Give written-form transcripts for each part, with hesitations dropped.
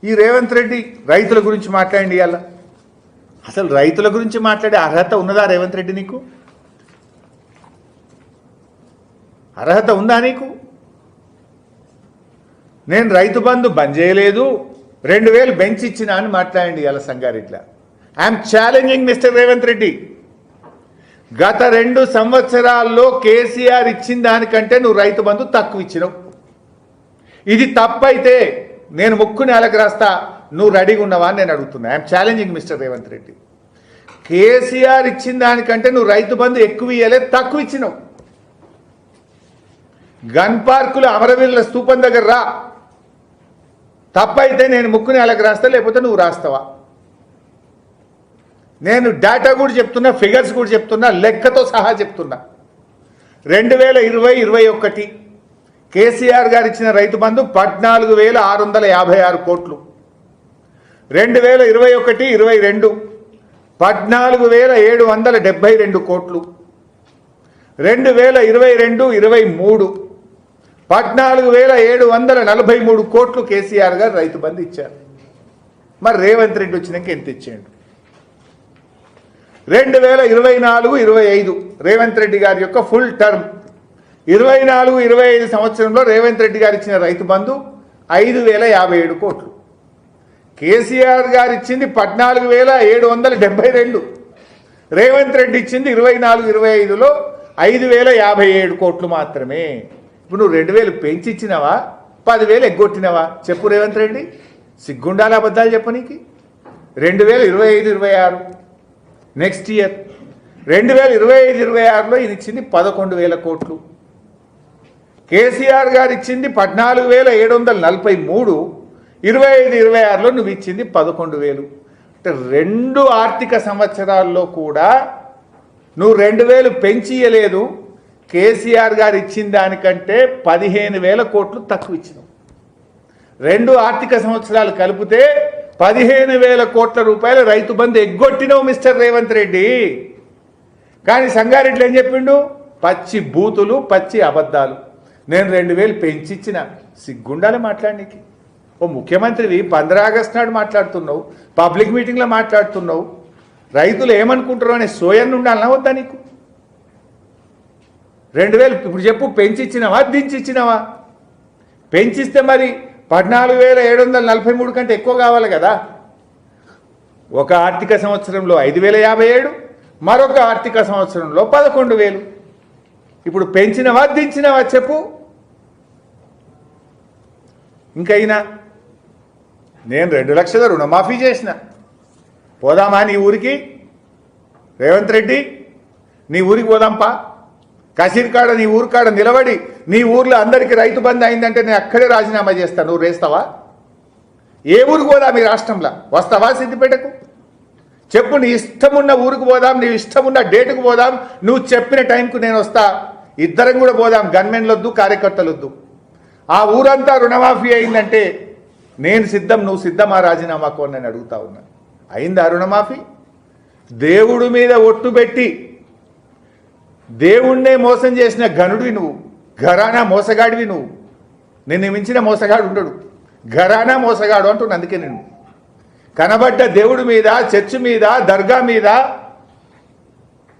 ఈ రేవంత్ రెడ్డి రైతుల గురించి మాట్లాడండి. ఇవాళ అసలు రైతుల గురించి మాట్లాడే అర్హత ఉన్నదా రేవంత్ రెడ్డి? నీకు అర్హత ఉందా? నీకు నేను రైతు బంధు బంద్ చేయలేదు, 2000 బెంచ్ ఇచ్చిన అని మాట్లాడండి ఇవాళ సంగారెడ్డిలో. I'm challenging mister Revanth Reddy. గత 2 సంవత్సరాల్లో కేసీఆర్ ఇచ్చిన దానికంటే నువ్వు రైతు బంధు తక్కువ ఇచ్చినావు. ఇది తప్పైతే నేను ముక్కు నేలకు రాస్తా, నువ్వు రెడీగా ఉన్నావా అని నేను అడుగుతున్నా. I'm challenging mister Revanth Reddy. KCR ఇచ్చిన దానికంటే నువ్వు రైతు బంధు ఎక్కువ ఇవ్వలేదు, తక్కువ ఇచ్చినావు. గన్ పార్కులు అమరవీరుల స్తూపం దగ్గర రా, తప్పైతే నేను ముక్కు నేలకు రాస్తా, లేకపోతే నువ్వు రాస్తావా? నేను డేటా కూడా చెప్తున్నా, ఫిగర్స్ కూడా చెప్తున్నా, లెక్కతో సహా చెప్తున్నా. 2020-21 కేసీఆర్ గారు ఇచ్చిన రైతు బంధు 14,656 కోట్లు. 2021-22 14,772 కోట్లు. 2022-23 14,743 కోట్లు కేసీఆర్ గారు రైతు బంధు ఇచ్చారు. మరి రేవంత్ రెడ్డి వచ్చినాక ఎంత ఇచ్చాడు? 2024-25 రేవంత్ రెడ్డి గారి యొక్క ఫుల్ టర్మ్ 24-25 సంవత్సరంలో రేవంత్ రెడ్డి గారు ఇచ్చిన రైతు బంధు 5,057 కోట్లు. కేసీఆర్ గారు ఇచ్చింది 14,772. రేవంత్ రెడ్డి ఇచ్చింది 24-25లో 5,057 కోట్లు మాత్రమే. ఇప్పుడు నువ్వు 2,000 పెంచి ఇచ్చినావా, 10,000 ఎగ్గొట్టినావా? చెప్పు రేవంత్ రెడ్డి, సిగ్గుండాల అబద్ధాలు చెప్పనీకి. 2025-26 నెక్స్ట్ ఇయర్ 2025-26లో ఈయన ఇచ్చింది 11,000 కోట్లు. కేసీఆర్ గారు ఇచ్చింది 14,743. 25-26లో నువ్వు ఇచ్చింది 11,000. అంటే 2 ఆర్థిక సంవత్సరాల్లో కూడా నువ్వు 2,000 పెంచి ఇయ్యలేదు. కేసీఆర్ గారు ఇచ్చిన దానికంటే 15,000 కోట్లు తక్కువ ఇచ్చినావు. 2 ఆర్థిక సంవత్సరాలు కలిపితే 15,000 కోట్ల రూపాయలు రైతు బంధు ఎగ్గొట్టినావు మిస్టర్ రేవంత్ రెడ్డి. కానీ సంగారెడ్డిలో ఏం చెప్పిండు? పచ్చి బూతులు, పచ్చి అబద్ధాలు. నేను 2,000 పెంచిచ్చిన. సిగ్గుండాలి మాట్లాడడానికి. ఓ ముఖ్యమంత్రివి 15 ఆగస్టు నాడు మాట్లాడుతున్నావు, పబ్లిక్ మీటింగ్లో మాట్లాడుతున్నావు. రైతులు ఏమనుకుంటారో అనే సోయన్ ఉండాలన్నా వద్దా నీకు? 2,000 ఇప్పుడు చెప్పు, పెంచిచ్చినావా దించిచ్చినావా? పెంచిస్తే మరి 14,743 కంటే ఎక్కువ కావాలి కదా. ఒక ఆర్థిక సంవత్సరంలో 5,057, మరొక ఆర్థిక సంవత్సరంలో 11,000. ఇప్పుడు పెంచినవా దించినవా చెప్పు. ఇంకైనా నేను 2 లక్షల రుణమాఫీ చేసిన. పోదామా నీ ఊరికి? రేవంత్ రెడ్డి నీ ఊరికి పోదాంపా. కసిరికాడ నీ ఊరు కాడ నిలబడి నీ ఊర్లో అందరికీ రైతు బంధు అయిందంటే నేను అక్కడే రాజీనామా చేస్తాను. నువ్వు రేస్తావా? ఏ ఊరికి పోదాం ఈ రాష్ట్రంలో? వస్తావా సిద్దిపేటకు? చెప్పు, నీ ఇష్టమున్న ఊరికి పోదాం, నీ ఇష్టమున్న డేటుకు పోదాం, నువ్వు చెప్పిన టైంకు నేను వస్తా. ఇద్దరం కూడా పోదాం. గన్మెన్లు వద్దు, కార్యకర్తలు వద్దు. ఆ ఊరంతా రుణమాఫీ అయిందంటే నేను సిద్ధం, నువ్వు సిద్ధమా రాజీనామాకు అని నేను అడుగుతా ఉన్నా. అయిందా రుణమాఫీ? దేవుడి మీద ఒట్టు పెట్టి దేవుణ్ణే మోసం చేసిన ఘనుడివి నువ్వు. ఘరానా మోసగాడివి నువ్వు. నిన్ను మించిన మోసగాడు ఉండడు. ఘరానా మోసగాడు అంటున్నా. అందుకే నేను కనబడ్డ దేవుడి మీద, చర్చి మీద, దర్గా మీద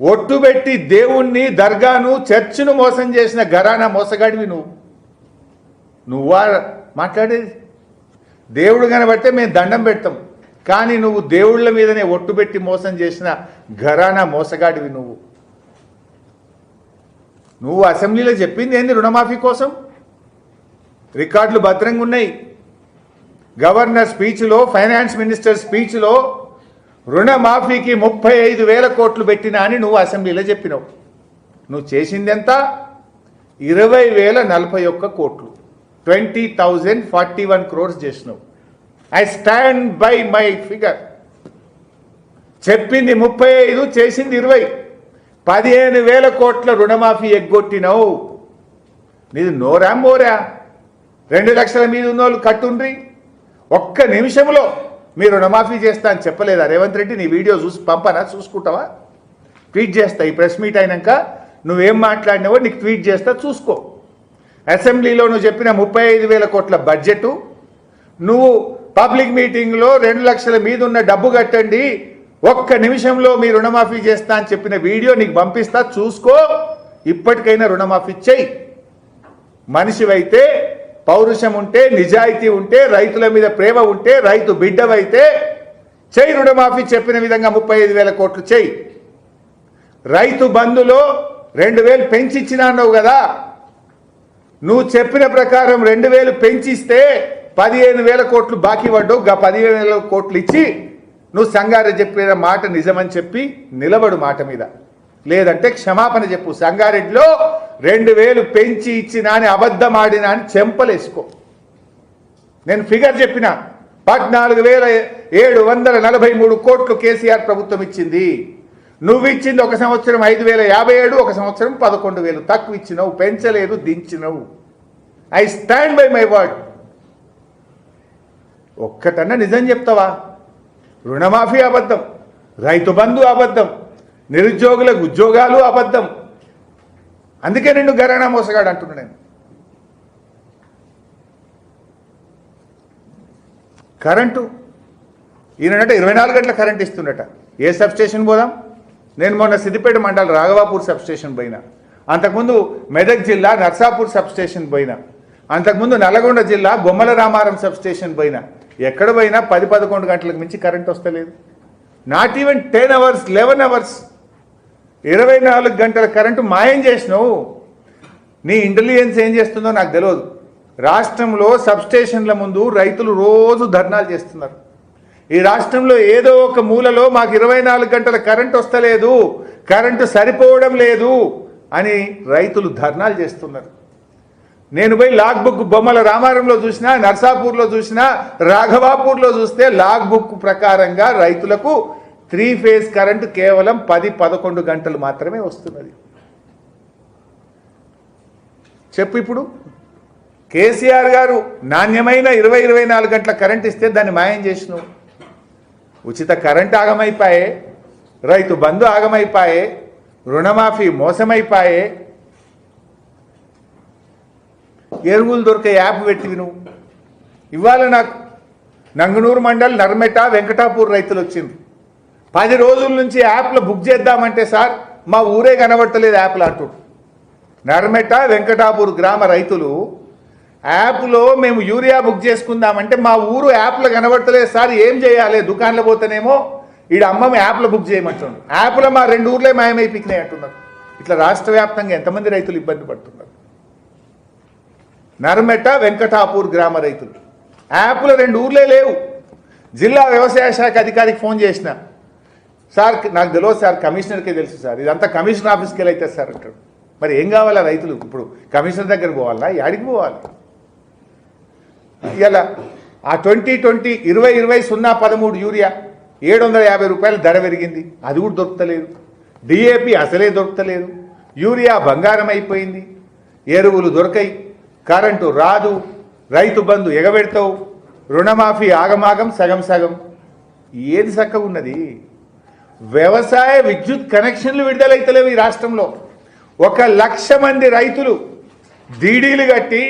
ఒట్టు పెట్టి దేవుణ్ణి, దర్గాను, చర్చిను మోసం చేసిన ఘరానా మోసగాడివి నువ్వు. నువ్వా మాట్లాడేది? దేవుడు కనబడితే మేము దండం పెడతాం, కానీ నువ్వు దేవుళ్ళ మీదనే ఒట్టు పెట్టి మోసం చేసిన ఘరానా మోసగాడివి నువ్వు. నువ్వు అసెంబ్లీలో చెప్పింది ఏంది రుణమాఫీ కోసం? రికార్డులు భద్రంగా ఉన్నాయి. గవర్నర్ స్పీచ్లో, ఫైనాన్స్ మినిస్టర్ స్పీచ్లో రుణమాఫీకి 35,000 కోట్లు పెట్టినా అని నువ్వు అసెంబ్లీలో చెప్పినావు. నువ్వు చేసింది ఎంత? 20,041 కోట్లు. 20,041 crores చేసినావు. I stand by my figure. చెప్పింది 35, చేసింది 20. 15,000 కోట్ల రుణమాఫీ ఎగ్గొట్టినావు. నీది నోరా మోరా? 2 లక్షల మీద ఉన్నోళ్ళు కట్టుండ్రి. ఒక్క నిమిషంలో మీరు రుణమాఫీ చేస్తా అని చెప్పలేదా రేవంత్ రెడ్డి? నీ వీడియో చూసి పంపనా? చూసుకుంటావా? ట్వీట్ చేస్తా. ఈ ప్రెస్ మీట్ అయినాక నువ్వేం మాట్లాడినావో నీకు ట్వీట్ చేస్తా, చూసుకో. అసెంబ్లీలో నువ్వు చెప్పిన 35,000 కోట్ల బడ్జెట్, నువ్వు పబ్లిక్ మీటింగ్లో 2 లక్షల మీద ఉన్న డబ్బు కట్టండి, ఒక్క నిమిషంలో మీ రుణమాఫీ చేస్తా అని చెప్పిన వీడియో నీకు పంపిస్తా, చూసుకో. ఇప్పటికైనా రుణమాఫీ చెయ్యి. మనిషివైతే, పౌరుషం ఉంటే, నిజాయితీ ఉంటే, రైతుల మీద ప్రేమ ఉంటే, రైతు బిడ్డవైతే చెయ్యి రుణమాఫీ. చెప్పిన విధంగా 35,000 కోట్లు చెయ్యి. రైతు బంధులో 2,000 పెంచిచ్చినా అన్నావు కదా, నువ్వు చెప్పిన ప్రకారం 2,000 పెంచిస్తే 15,000 కోట్లు బాకీ పడ్డావు. 15,000 కోట్లు ఇచ్చి నువ్వు సంగారెడ్డి చెప్పిన మాట నిజమని చెప్పి నిలబడు మాట మీద, లేదంటే క్షమాపణ చెప్పు. సంగారెడ్డిలో 2,000 పెంచి ఇచ్చినా అని అబద్ధం ఆడినా అని చెంపలేసుకో. నేను ఫిగర్ చెప్పిన 14,743 కోట్లు కేసీఆర్ ప్రభుత్వం ఇచ్చింది. నువ్వు ఇచ్చింది ఒక సంవత్సరం 5,057, ఒక సంవత్సరం 11,000 తక్కువ ఇచ్చినావు, పెంచలేదు, దించినవు. I stand by my word. ఒక్కటన్నా నిజం చెప్తావా? రుణమాఫీ అబద్ధం, రైతు బంధు అబద్ధం, నిరుద్యోగులకు ఉద్యోగాలు అబద్ధం. అందుకే నిన్ను గరాణా మోసగాడు అంటున్నా నేను. కరెంటు ఈయనంటే 24 గంటల కరెంట్ ఇస్తుండట. ఏ సబ్స్టేషన్ పోదాం? నేను మొన్న సిద్దిపేట మండలం రాఘవాపూర్ సబ్స్టేషన్ పోయినా, అంతకుముందు మెదక్ జిల్లా నర్సాపూర్ సబ్స్టేషన్ పోయినా, అంతకుముందు నల్గొండ జిల్లా బొమ్మల రామారం సబ్స్టేషన్ పోయినా. ఎక్కడ పోయినా 10-11 గంటలకు మించి కరెంట్ వస్తలేదు. నాట్ ఈవెన్ 10 అవర్స్, 11 అవర్స్, 24 గంటల కరెంటు మాయం చేసినావు. నీ ఇంటెలిజెన్స్ ఏం చేస్తుందో నాకు తెలియదు. రాష్ట్రంలో సబ్స్టేషన్ల ముందు రైతులు రోజు ధర్నాలు చేస్తున్నారు. ఈ రాష్ట్రంలో ఏదో ఒక మూలలో మాకు 24 గంటల కరెంట్ వస్తలేదు, కరెంటు సరిపోవడం లేదు అని రైతులు ధర్నాలు చేస్తున్నారు. నేను పోయి లాగ్ బుక్ బొమ్మల రామారంలో చూసినా, నర్సాపూర్లో చూసినా, రాఘవాపూర్లో చూస్తే లాగ్ బుక్ ప్రకారంగా రైతులకు 3 ఫేజ్ కరెంటు కేవలం 10-11 గంటలు మాత్రమే వస్తున్నది. చెప్పు ఇప్పుడు. కేసీఆర్ గారు నాణ్యమైన 20-24 గంటల కరెంట్ ఇస్తే దాన్ని మాయం చేసినావు. ఉచిత కరెంట్ ఆగమైపాయే, రైతు బంధు ఆగమైపాయే, రుణమాఫీ మోసమైపాయే, ఎరువులు దొరికే యాప్ పెట్టివి నువ్వు. ఇవాళ నాకు నంగనూరు మండల్ నర్మెట వెంకటాపూర్ రైతులు వచ్చింది. 10 రోజుల నుంచి యాప్లో బుక్ చేద్దామంటే సార్ మా ఊరే కనబడతలేదు యాప్లో అంటూ. నర్మెట వెంకటాపూర్ గ్రామ రైతులు యాప్లో మేము యూరియా బుక్ చేసుకుందామంటే మా ఊరు యాప్లో కనబడతలేదు సార్, ఏం చేయాలి? దుకాణంలో పోతేనేమో ఈడ అమ్మమ్మ యాప్లో బుక్ చేయమంటున్నాడు, యాప్లో మా 2 ఊర్లే మాయమైపోయినాయి అంటున్నారు. ఇట్లా రాష్ట్ర వ్యాప్తంగా ఎంతమంది రైతులు ఇబ్బంది పడుతున్నారు? నర్మెట వెంకటాపూర్ గ్రామ రైతులు యాప్లో 2 ఊర్లే లేవు. జిల్లా వ్యవసాయ శాఖ అధికారికి ఫోన్ చేసిన, సార్ నాకు తెలియదు సార్, కమిషనర్కే తెలుసు సార్, ఇదంతా కమిషనర్ ఆఫీస్కి వెళ్ళి అయితే సార్ అంటాడు. మరి ఏం కావాలా రైతులు? ఇప్పుడు కమిషనర్ దగ్గర పోవాలా, యాడికి పోవాలి? ఇలా ఆ 2020-013 యూరియా 750 రూపాయలు ధర పెరిగింది, అది కూడా దొరుకుతలేదు. డిఏపి అసలే దొరుకుతలేదు, యూరియా బంగారం అయిపోయింది, ఎరువులు దొరకాయి, కరెంటు రాదు, రైతు బంధు ఎగబెడతావు, రుణమాఫీ ఆగమాగం సగం సగం. ఏది చక్కగా ఉన్నది? వ్యవసాయ విద్యుత్ కనెక్షన్లు విడుదలైతలేవు ఈ రాష్ట్రంలో. 1,00,000 మంది రైతులు డీడీలు కట్టి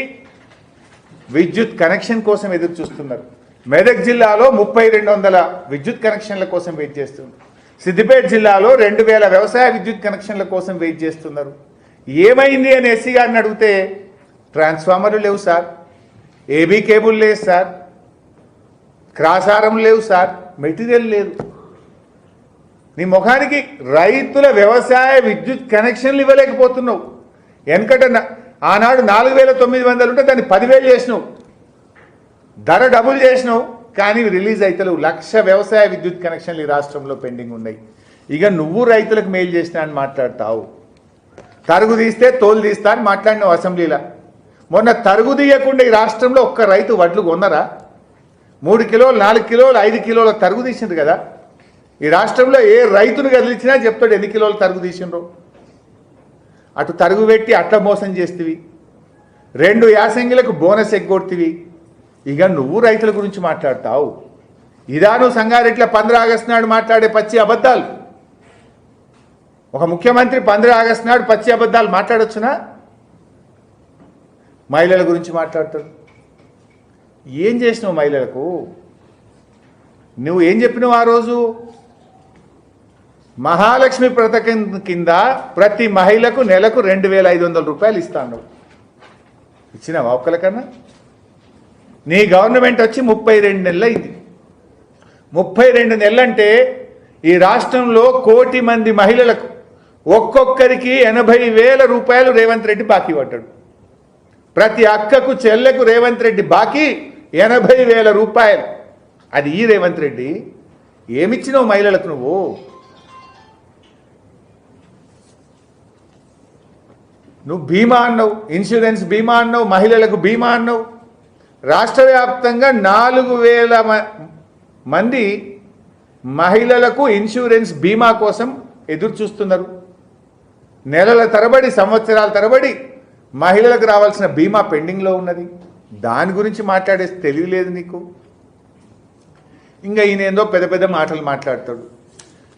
విద్యుత్ కనెక్షన్ కోసం ఎదురు చూస్తున్నారు. మెదక్ జిల్లాలో 3200 విద్యుత్ కనెక్షన్ల కోసం వెయిట్ చేస్తున్నారు. సిద్దిపేట జిల్లాలో 2000 వ్యవసాయ విద్యుత్ కనెక్షన్ల కోసం వెయిట్ చేస్తున్నారు. ఏమైంది అని ఎస్సీ గారిని అడిగితే ట్రాన్స్ఫార్మర్లు లేవు సార్, ఏబీ కేబుల్ లేదు సార్, క్రాసారం లేవు సార్, మెటీరియల్ లేదు. నీ ముఖానికి రైతుల వ్యవసాయ విద్యుత్ కనెక్షన్లు ఇవ్వలేకపోతున్నావు. వెనకట ఆనాడు 4,900 ఉంటే దాన్ని 10,000 చేసినావు, ధర డబుల్ చేసినావు, కానీ రిలీజ్ అవుతలేవు. 1,00,000 వ్యవసాయ విద్యుత్ కనెక్షన్లు ఈ రాష్ట్రంలో పెండింగ్ ఉన్నాయి. ఇక నువ్వు రైతులకు మేలు చేసినా అని మాట్లాడతావు. తరుగు తీస్తే తోలు తీస్తా అని మాట్లాడినావు అసెంబ్లీలో. మొన్న తరుగు తీయకుండా ఈ రాష్ట్రంలో ఒక్క రైతు వడ్లు కొన్నరా? 3 కిలోలు, 4 కిలోలు, 5 కిలోల తరుగు తీసింది కదా. ఈ రాష్ట్రంలో ఏ రైతును కదిలించినా చెప్తాడు ఎన్ని కిలోలు తరుగు తీసిండ్రో. అటు తరుగు పెట్టి అట్లా మోసం చేస్తేవి, 2 యాసంగిలకు బోనస్ ఎగ్గొడుతీవి. ఇక నువ్వు రైతుల గురించి మాట్లాడతావు. ఇదా నువ్వు సంగారెడ్డిలో 15 ఆగస్టు నాడు మాట్లాడే పచ్చి అబద్ధాలు? ఒక ముఖ్యమంత్రి 15 ఆగస్టు నాడు పచ్చి అబద్ధాలు మాట్లాడొచ్చునా? మహిళల గురించి మాట్లాడతాడు. ఏం చేసినావు మహిళలకు? నువ్వు ఏం చెప్పినావు ఆ రోజు? మహాలక్ష్మి పథకం కింద ప్రతి మహిళకు నెలకు 2500 రూపాయలు ఇస్తాను. ఇచ్చినావా ఒక్కరికన్నా? నీ గవర్నమెంట్ వచ్చి 32 నెలలు అయింది. 32 నెలలంటే ఈ రాష్ట్రంలో 1 కోటి మంది మహిళలకు ఒక్కొక్కరికి 80,000 రూపాయలు రేవంత్ రెడ్డి బాకీ పడ్డాడు. ప్రతి అక్కకు చెల్లెకు రేవంత్ రెడ్డి బాకీ 80,000 రూపాయలు. అది ఈ రేవంత్ రెడ్డి ఏమిచ్చినావు మహిళలకు? నువ్వు బీమా అన్నావు, ఇన్సూరెన్స్ బీమా అన్నావు, మహిళలకు బీమా అన్నావు. రాష్ట్ర వ్యాప్తంగా 4,000 మంది మహిళలకు ఇన్సూరెన్స్ బీమా కోసం ఎదురు చూస్తున్నారు. నెలల తరబడి, సంవత్సరాల తరబడి మహిళలకు రావాల్సిన బీమా పెండింగ్లో ఉన్నది. దాని గురించి మాట్లాడే తెలియలేదు నీకు. ఇంకా ఈయన ఏందో పెద్ద పెద్ద మాటలు మాట్లాడతాడు.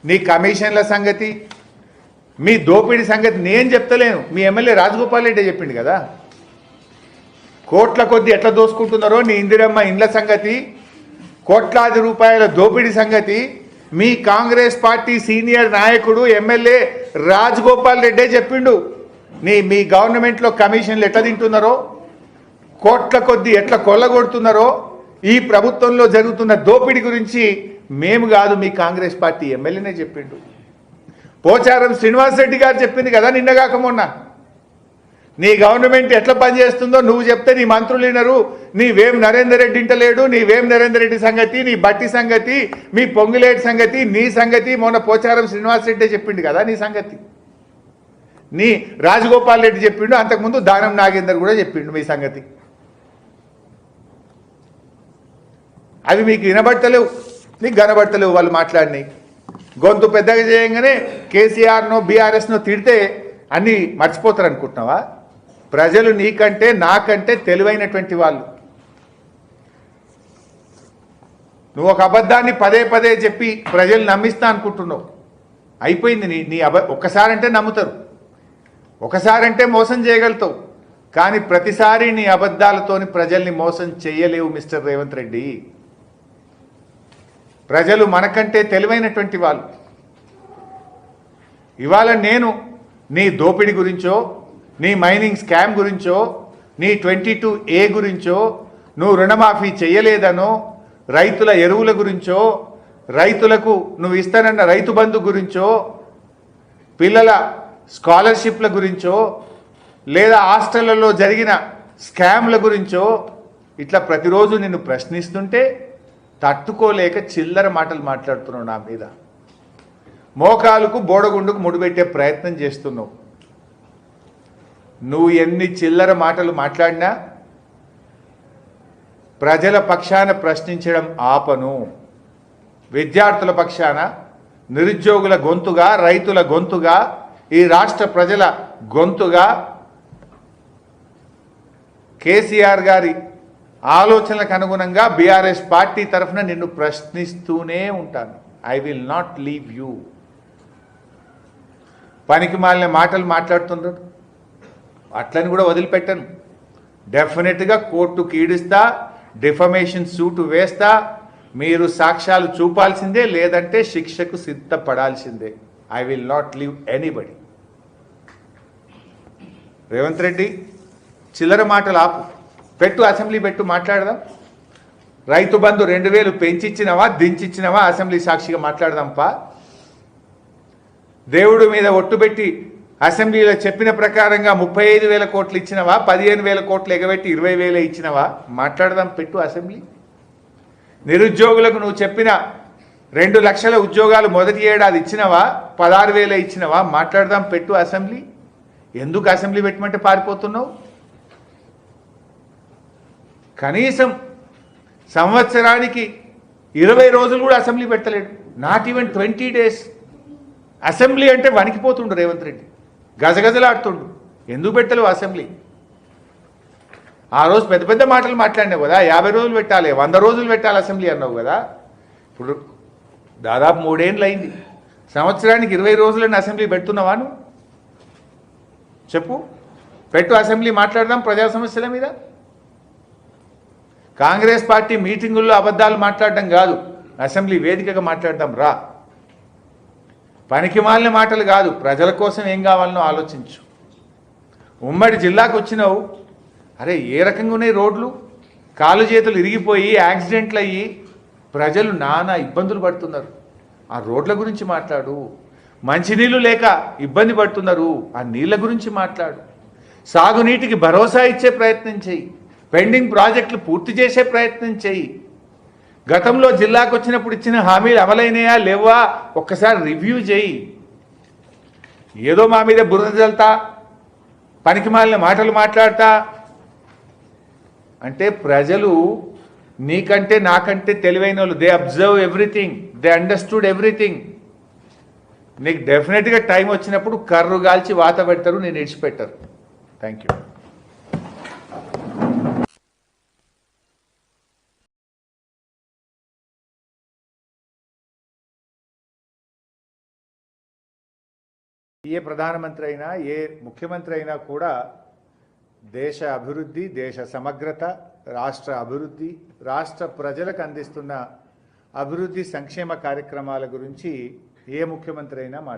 నీ కమిషన్ల సంగతి, మీ దోపిడీ సంగతి నేను చెప్తలేను, మీ ఎమ్మెల్యే రాజగోపాల్ రెడ్డి చెప్పిండు కదా. కోట్ల కొద్ది ఎట్లా దోసుకుంటున్నారో నీ ఇందిరమ్మ ఇండ్ల సంగతి, కోట్లాది రూపాయల దోపిడీ సంగతి మీ కాంగ్రెస్ పార్టీ సీనియర్ నాయకుడు ఎమ్మెల్యే రాజగోపాల్ రెడ్డే చెప్పిండు. మీ గవర్నమెంట్లో కమిషన్లు ఎట్లా తింటున్నారో, కోట్ల కొద్ది ఎట్లా కొల్లగొడుతున్నారో, ఈ ప్రభుత్వంలో జరుగుతున్న దోపిడీ గురించి మేము కాదు, మీ కాంగ్రెస్ పార్టీ ఎమ్మెల్యేనే చెప్పిండు. పోచారం శ్రీనివాసరెడ్డి గారు చెప్పింది కదా నిన్నగాక మొన్న. నీ గవర్నమెంట్ ఎట్లా పనిచేస్తుందో నువ్వు చెప్తే నీ మంత్రులు వినరు. నీ వేం నరేందర్ రెడ్డి ఇంటలేడు. నీ వేం నరేందర్ రెడ్డి సంగతి, నీ బట్టి సంగతి, మీ పొంగులేటి సంగతి, నీ సంగతి మొన్న పోచారం శ్రీనివాసరెడ్డి చెప్పిండు కదా నీ సంగతి. నీ రాజగోపాల్ రెడ్డి చెప్పిండు, అంతకుముందు దానం నాగేందర్ కూడా చెప్పిండు మీ సంగతి. అవి మీకు వినబడతలేవు, నీకు కనబడతలేవు వాళ్ళు మాట్లాడినాయి. గొంతు పెద్దగా చేయగానే కేసీఆర్నో బీఆర్ఎస్నో తిడితే అన్నీ మర్చిపోతారు అనుకుంటున్నావా? ప్రజలు నీకంటే నాకంటే తెలివైనటువంటి వాళ్ళు. నువ్వు ఒక అబద్ధాన్ని పదే పదే చెప్పి ప్రజలు నమ్మిస్తా అనుకుంటున్నావు. అయిపోయింది నీ ఒక్కసారంటే నమ్ముతారు, ఒకసారంటే మోసం చేయగలుగుతావు, కానీ ప్రతిసారి నీ అబద్ధాలతోని ప్రజల్ని మోసం చేయలేవు మిస్టర్ రేవంత్ రెడ్డి. ప్రజలు మనకంటే తెలివైనటువంటి వాళ్ళు. ఇవాళ నేను నీ దోపిడీ గురించో, నీ మైనింగ్ స్కామ్ గురించో, నీ 22A గురించో, నువ్వు రుణమాఫీ చేయలేదనో, రైతుల ఎరువుల గురించో, రైతులకు నువ్వు ఇస్తానన్న రైతు బంధు గురించో, పిల్లల స్కాలర్షిప్ల గురించో, లేదా హాస్టళ్లలో జరిగిన స్కామ్ల గురించో ఇట్లా ప్రతిరోజు నిన్ను ప్రశ్నిస్తుంటే తట్టుకోలేక చిల్లర మాటలు మాట్లాడుతున్నావు నా మీద. మోకాలకు బోడగుండుకు ముడిపెట్టే ప్రయత్నం చేస్తున్నావు. నువ్వు ఎన్ని చిల్లర మాటలు మాట్లాడినా ప్రజల పక్షాన ప్రశ్నించడం ఆపను. విద్యార్థుల పక్షాన, నిరుద్యోగుల గొంతుగా, రైతుల గొంతుగా, ఈ రాష్ట్ర ప్రజల గొంతుగా కేసీఆర్ గారి ఆలోచనలకు అనుగుణంగా బీఆర్ఎస్ పార్టీ తరఫున నిన్ను ప్రశ్నిస్తూనే ఉంటాను. I will not leave you. పనికి మాలిన మాటలు మాట్లాడుతున్నారు, అట్లని కూడా వదిలిపెట్టను. డెఫినెట్గా కోర్టుకు ఈడుస్తా, డిఫమేషన్ సూటు వేస్తా. మీరు సాక్ష్యాలు చూపాల్సిందే, లేదంటే శిక్షకు సిద్ధపడాల్సిందే. I will not leave anybody. Revanth Reddy చిల్లర మాటలు ఆపు, పెట్టు, అసెంబ్లీ పెట్టు, మాట్లాడదాం. రైతు బంధు 2,000 పెంచిచ్చినవా దించిచ్చినవా అసెంబ్లీ సాక్షిగా మాట్లాడదాంపా. దేవుడి మీద ఒట్టుబెట్టి అసెంబ్లీలో చెప్పిన ప్రకారంగా 35,000 కోట్లు ఇచ్చినవా, 15,000 కోట్లు ఎగబెట్టి 20,000 ఇచ్చినవా మాట్లాడదాం, పెట్టు అసెంబ్లీ. నిరుద్యోగులకు నువ్వు చెప్పిన 2 లక్షల ఉద్యోగాలు మొదటి ఏడాది ఇచ్చినవా, 16,000 ఇచ్చినవా మాట్లాడదాం, పెట్టు అసెంబ్లీ. ఎందుకు అసెంబ్లీ పెట్టమంటే పారిపోతున్నావు? కనీసం సంవత్సరానికి 20 రోజులు కూడా అసెంబ్లీ పెట్టలేడు. Not even 20 days. అసెంబ్లీ అంటే వణికిపోతుండు రేవంత్ రెడ్డి, గజగజలాడుతుండు. ఎందుకు పెట్టలేవు అసెంబ్లీ? ఆ రోజు పెద్ద పెద్ద మాటలు మాట్లాడినావు కదా, 50 రోజులు పెట్టాలి, 100 రోజులు పెట్టాలి అసెంబ్లీ అన్నావు కదా. ఇప్పుడు దాదాపు 3 ఏళ్ళు అయింది. సంవత్సరానికి 20 రోజులని అసెంబ్లీ పెడుతున్నావా నువ్వు? చెప్పు, పెట్టు అసెంబ్లీ, మాట్లాడదాం ప్రజా సమస్యల మీద. కాంగ్రెస్ పార్టీ మీటింగుల్లో అబద్ధాలు మాట్లాడడం కాదు, అసెంబ్లీ వేదికగా మాట్లాడదాం రా. పనికిమాలిన మాటలు కాదు, ప్రజల కోసం ఏం కావాలనో ఆలోచించు. ఉమ్మడి జిల్లాకు వచ్చినావు, అరే ఏ రకంగా ఉన్నాయి రోడ్లు, కాలు చేతులు ఇరిగిపోయి యాక్సిడెంట్లు అయ్యి ప్రజలు నానా ఇబ్బందులు పడుతున్నారు, ఆ రోడ్ల గురించి మాట్లాడు. మంచినీళ్ళు లేక ఇబ్బంది పడుతున్నారు, ఆ నీళ్ళ గురించి మాట్లాడు. సాగునీటికి భరోసా ఇచ్చే ప్రయత్నం చేయి, పెండింగ్ ప్రాజెక్టులు పూర్తి చేసే ప్రయత్నం చేయి. గతంలో జిల్లాకు వచ్చినప్పుడు ఇచ్చిన హామీలు అమలైనయా లేవా ఒక్కసారి రివ్యూ చేయి. ఏదో మా మీద బురద జల్తా, పనికిమాలిన మాటలు మాట్లాడతా అంటే ప్రజలు నీకంటే నాకంటే తెలివైన వాళ్ళు. They observe everything, they understood everything. నీకు డెఫినెట్గా టైం వచ్చినప్పుడు కర్రు గాల్చి వాత పెడతారు, నేను ఇడిచిపెట్టారు. Thank you. ఏ ప్రధానమంత్రి అయినా ఏ ముఖ్యమంత్రి అయినా కూడా దేశ అభివృద్ధి, దేశ సమగ్రత, రాష్ట్ర అభివృద్ధి, రాష్ట్ర ప్రజలకు అందిస్తున్న అభివృద్ధి సంక్షేమ కార్యక్రమాల గురించి ఏ ముఖ్యమంత్రి అయినా మాట్లాడారు.